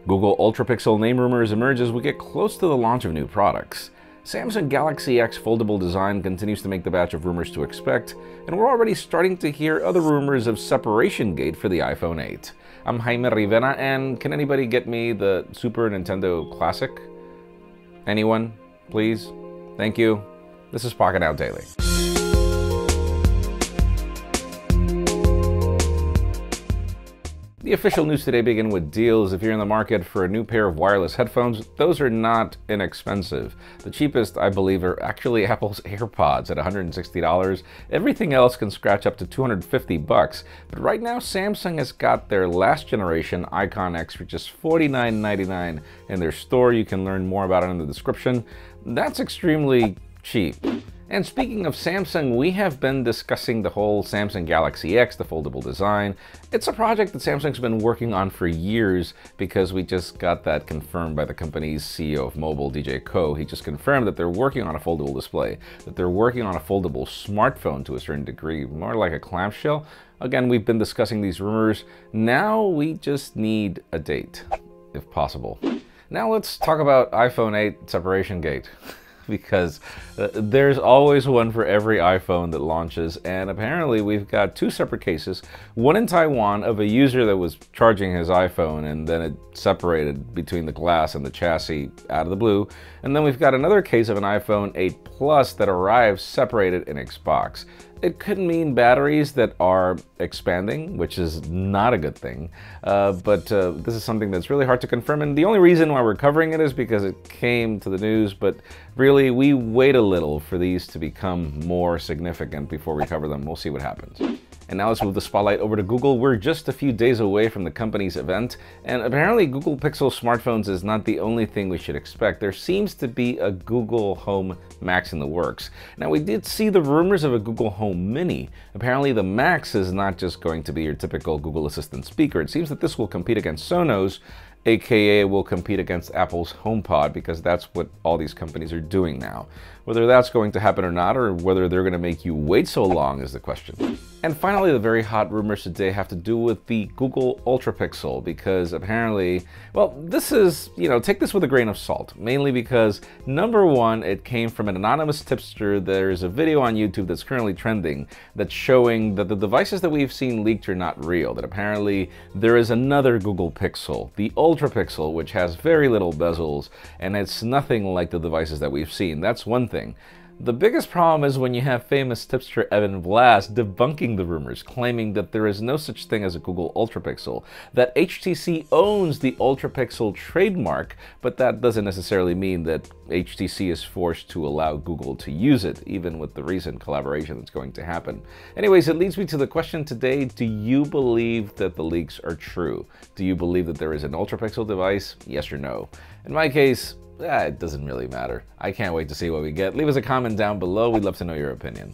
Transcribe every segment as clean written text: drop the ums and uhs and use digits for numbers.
Google Ultra Pixel name rumors emerge as we get close to the launch of new products. Samsung Galaxy X foldable design continues to make the batch of rumors to expect, and we're already starting to hear other rumors of separation gate for the iPhone 8. I'm Jaime Rivera, and can anybody get me the Super Nintendo Classic? Anyone, please? Thank you. This is Pocket Out Daily. The official news today begin with deals. If you're in the market for a new pair of wireless headphones, those are not inexpensive. The cheapest, I believe, are actually Apple's AirPods at $160. Everything else can scratch up to $250. But right now, Samsung has got their last generation Icon X for just $49.99 in their store. You can learn more about it in the description. That's extremely cheap. And speaking of Samsung, we have been discussing the whole Samsung Galaxy X, the foldable design. It's a project that Samsung's been working on for years because we just got that confirmed by the company's CEO of mobile, DJ Koh. He just confirmed that they're working on a foldable display, that they're working on a foldable smartphone to a certain degree, more like a clamshell. Again, we've been discussing these rumors. Now we just need a date, if possible. Now let's talk about iPhone 8 separation gate. Because there's always one for every iPhone that launches, and apparently we've got two separate cases. One in Taiwan of a user that was charging his iPhone and then it separated between the glass and the chassis out of the blue. And then we've got another case of an iPhone 8 Plus that arrives separated in its box. It could mean batteries that are expanding, which is not a good thing, but this is something that's really hard to confirm, and the only reason why we're covering it is because it came to the news, but really we wait a little for these to become more significant before we cover them. We'll see what happens. And now let's move the spotlight over to Google. We're just a few days away from the company's event, and apparently Google Pixel smartphones is not the only thing we should expect. There seems to be a Google Home Max in the works. Now, we did see the rumors of a Google Home Mini. Apparently the Max is not just going to be your typical Google Assistant speaker. It seems that this will compete against Sonos, aka will compete against Apple's HomePod, because that's what all these companies are doing now. Whether that's going to happen or not, or whether they're going to make you wait so long is the question. And finally, the very hot rumors today have to do with the Google Ultra Pixel, because apparently, well, this is, take this with a grain of salt, mainly because, number one, it came from an anonymous tipster. There's a video on YouTube that's currently trending that's showing that the devices that we've seen leaked are not real, that apparently there is another Google Pixel, the Ultra Pixel, which has very little bezels, and it's nothing like the devices that we've seen. That's one thing. The biggest problem is when you have famous tipster Evan Blass debunking the rumors, claiming that there is no such thing as a Google Ultra Pixel, that HTC owns the Ultra Pixel trademark, but that doesn't necessarily mean that HTC is forced to allow Google to use it, even with the recent collaboration that's going to happen. Anyways, it leads me to the question today: do you believe that the leaks are true? Do you believe that there is an Ultra Pixel device? Yes or no? In my case, it doesn't really matter. I can't wait to see what we get. Leave us a comment down below. We'd love to know your opinion.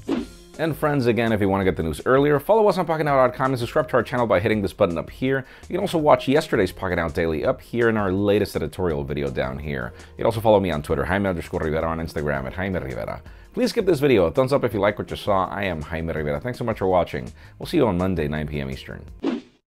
And friends, again, if you want to get the news earlier, follow us on PocketNow.com and subscribe to our channel by hitting this button up here. You can also watch yesterday's Pocket Out Daily up here and our latest editorial video down here. You can also follow me on Twitter, Jaime_Rivera, on Instagram at Jaime Rivera. Please give this video a thumbs up if you like what you saw. I am Jaime Rivera. Thanks so much for watching. We'll see you on Monday, 9 p.m. Eastern.